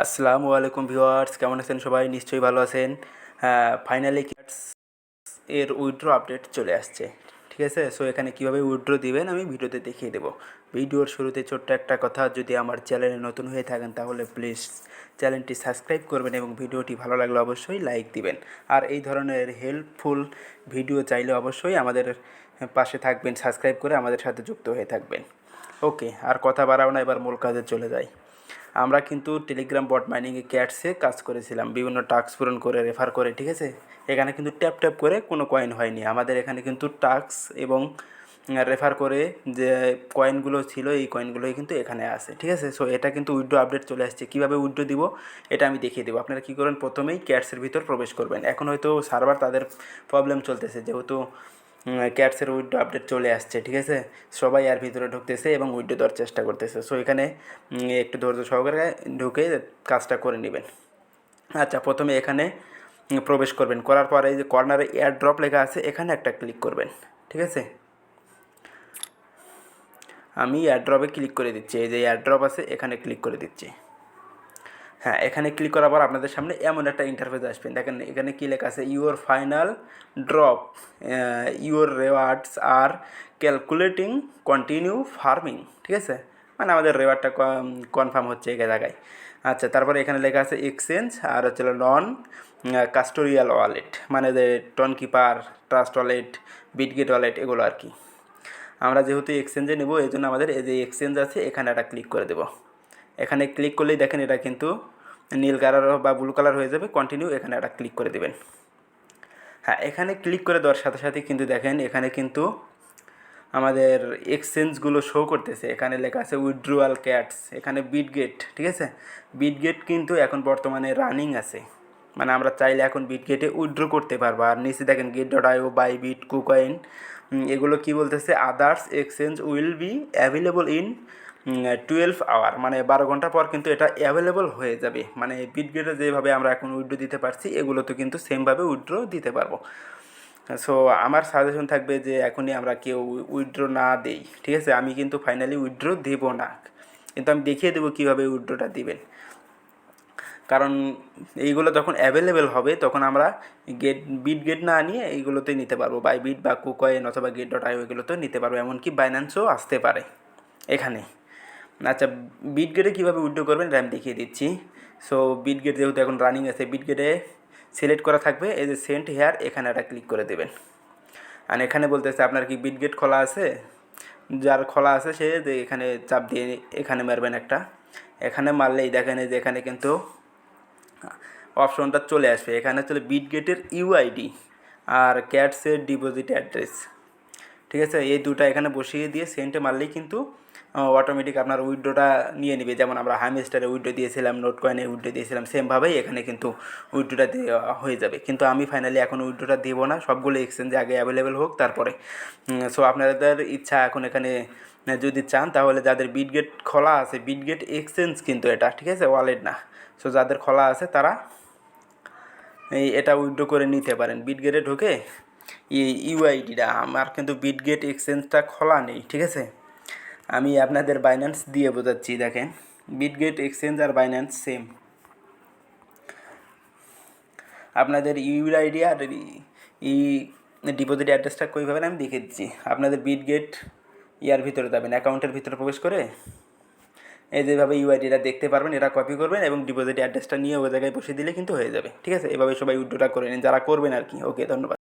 আসসালামু আলাইকুম ভিউয়ার্স, কেমন আছেন সবাই? নিশ্চয়ই ভালো আছেন। ফাইনালি ক্যাটস এর উইথড্র আপডেট চলে আসছে। ঠিক আছে, সো এখানে কীভাবে উইথড্র দিবেন আমি ভিডিওতে দেখিয়ে দেবো। ভিডিওর শুরুতে ছোট্ট একটা কথা, যদি আমার চ্যানেলে নতুন হয়ে থাকেন তাহলে প্লিজ চ্যানেলটি সাবস্ক্রাইব করবেন এবং ভিডিওটি ভালো লাগলে অবশ্যই লাইক দিবেন। আর এই ধরনের হেল্পফুল ভিডিও চাইলে অবশ্যই আমাদের পাশে থাকবেন, সাবস্ক্রাইব করে আমাদের সাথে যুক্ত হয়ে থাকবেন। ওকে, আর কথা বাড়াও না, এবার মূল কাজে চলে যাই। আমরা কিন্তু টেলিগ্রাম বট মাইনিংয়ে ক্যাটসে কাজ করেছিলাম, বিভিন্ন টাস্ক পূরণ করে রেফার করে। ঠিক আছে, এখানে কিন্তু ট্যাপ ট্যাপ করে কোনো কয়েন হয়নি আমাদের। এখানে কিন্তু টাস্ক এবং রেফার করে যে কয়েনগুলো ছিল এই কয়েনগুলোই কিন্তু এখানে আছে। ঠিক আছে, সো এটা কিন্তু উইথড্র আপডেট চলে আসছে। কীভাবে উইথড্র দিব এটা আমি দেখিয়ে দেবো। আপনারা কী করেন, প্রথমেই ক্যাটসের ভিতর প্রবেশ করবেন। এখন হয়তো সার্ভার তাদের প্রবলেম চলতেছে, যেহেতু ক্যাটসের উইথড্র আপডেট চলে আসছে। ঠিক আছে, সবাই আর ভিতরে ঢুকতেছে এবং উইথড্র দেওয়ার চেষ্টা করতেছে। সো এখানে একটু ধৈর্য সহকারে ঢুকে কাজটা করে নেবেন। আচ্ছা, প্রথমে এখানে প্রবেশ করবেন, করার পরে এই যে কর্নারে এয়ার ড্রপ লেখা আছে এখানে একটা ক্লিক করবেন। ঠিক আছে, আমি এয়ার ড্রপে ক্লিক করে দিচ্ছি। এই যে এয়ার ড্রপ আছে এখানে ক্লিক করে দিচ্ছি। হ্যাঁ, এখানে ক্লিক করার পর আপনাদের সামনে এমন একটা ইন্টারফেস আসবেন। দেখেন এখানে কী লেখা আছে, your final drop, your rewards R calculating, continue farming. ঠিক আছে, মানে আমাদের রেওয়ার্ডটা কনফার্ম হচ্ছে এই জায়গায়। আচ্ছা, তারপরে এখানে লেখা আছে এক্সচেঞ্জ আর হচ্ছে নন কাস্টোরিয়াল ওয়ালেট, মানে যে Tonkeeper, trust wallet, Bitget wallet এগুলো আর কি। আমরা যেহেতু এক্সচেঞ্জে নেব এই জন্য আমাদের এই যে এক্সচেঞ্জ আছে এখানে একটা ক্লিক করে দেবো। এখানে ক্লিক করলেই দেখেন এটা কিন্তু নীল কালার বা ব্লু কালার হয়ে যাবে। কন্টিনিউ এখানে একটা ক্লিক করে দেবেন। হ্যাঁ, এখানে ক্লিক করে দেওয়ার সাথে সাথে কিন্তু দেখেন এখানে কিন্তু আমাদের এক্সচেঞ্জগুলো শো করতেছে। এখানে লেখা আছে উইথড্রুয়াল ক্যাটস, এখানে বিটগেট। ঠিক আছে, বিটগেট কিন্তু এখন বর্তমানে রানিং আছে, মানে আমরা চাইলে এখন বিটগেটে উইথড্র করতে পারবো। আর নিচে দেখেন get.io, বাইবিট, কুকয়েন, এগুলো কি বলতেছে, others exchange will be available in 12 hour, মানে 12 ঘন্টা পর কিন্তু এটা অ্যাভেলেবল হয়ে যাবে। মানে বিটগেটে যেভাবে আমরা এখন উইথড্র দিতে পারছি এগুলোতে কিন্তু সেমভাবে উইথড্র দিতে পারবো। সো আমার সাজেশন থাকবে যে এখনই আমরা কেউ উইথড্র না দেই। ঠিক আছে, আমি কিন্তু ফাইনালি উইথড্র দেব না, কিন্তু আমি দেখিয়ে দেবো কীভাবে উইথড্রটা দিবেন। কারণ এইগুলো যখন অ্যাভেলেবেল হবে তখন আমরা বিটগেট না নিয়ে এইগুলোতে নিতে পারবো, বাইবিট বা কুকয়েন অথবা get.io এগুলোতেও নিতে পারবো, এমনকি বাইন্যান্সও আসতে পারে এখানে। আচ্ছা, বিটগেটে কীভাবে উইথড্র করবেন এটা আমি দেখিয়ে দিচ্ছি। সো বিটগেট যেহেতু এখন রানিং আছে, বিটগেটে সিলেক্ট করা থাকবে এই যে সেন্ট হেয়ার, এখানে একটা ক্লিক করে দেবেন। আর এখানে বলতেছে আপনার কি বিটগেট খোলা আছে, যার খোলা আছে সে যে এখানে চাপ দিয়ে এখানে মারবেন একটা। এখানে মারলেই দেখেন যে এখানে কিন্তু অপশনটা চলে আসবে। এখানে চলে বিটগেটের ইউআইডি আর ক্যাটসের ডিপোজিট অ্যাড্রেস। ঠিক আছে, এই দুটো এখানে বসিয়ে দিয়ে সেন্টে মারলেই কিন্তু অটোমেটিক আপনার উইথড্রটা নিয়ে নেবে। যেমন আমরা হাইমেস্টারে উইথড্র দিয়েছিলাম, নোট কয়েনে উইথড্র দিয়েছিলাম, সেমভাবেই এখানে কিন্তু উইথড্রটা দেওয়া হয়ে যাবে। কিন্তু আমি ফাইনালি এখন উইথড্রটা দেবো না, সবগুলো এক্সচেঞ্জে আগে অ্যাভেলেবেল হোক তারপরে। সো আপনাদের ইচ্ছা, এখন এখানে যদি চান তাহলে যাদের বিটগেট খোলা আছে, বিটগেট এক্সচেঞ্জ কিন্তু এটা, ঠিক আছে, ওয়ালেট না। সো যাদের খোলা আছে তারা এটা উইথড্র করে নিতে পারেন। বিটগেটে ঢুকে এই ইউআইডিটা, আমার কিন্তু বিটগেট এক্সচেঞ্জটা খোলা নেই। ঠিক আছে, আমি আপনাদের বাইন্যান্স দিয়ে বোঝাচ্ছি। দেখেন বিটগেট এক্সচেঞ্জ আর বাইন্যান্স সেম। আপনাদের ইউআইডি আর ই ডিপোজিট অ্যাড্রেসটা কীভাবে আমি দেখিয়ে দিচ্ছি। আপনাদের বিটগেট ইয়ার ভিতরে যাবেন, অ্যাকাউন্টের ভিতরে প্রবেশ করে এই যেভাবে ইউআইডিটা দেখতে পারবেন, এটা কপি করবেন এবং ডিপোজিট অ্যাড্রেসটা নিয়ে ওই জায়গায় বসিয়ে দিলে কিন্তু হয়ে যাবে। ঠিক আছে, এভাবে সবাই উইথড্রটা করে নিন যারা করবেন আর কি। ওকে, ধন্যবাদ।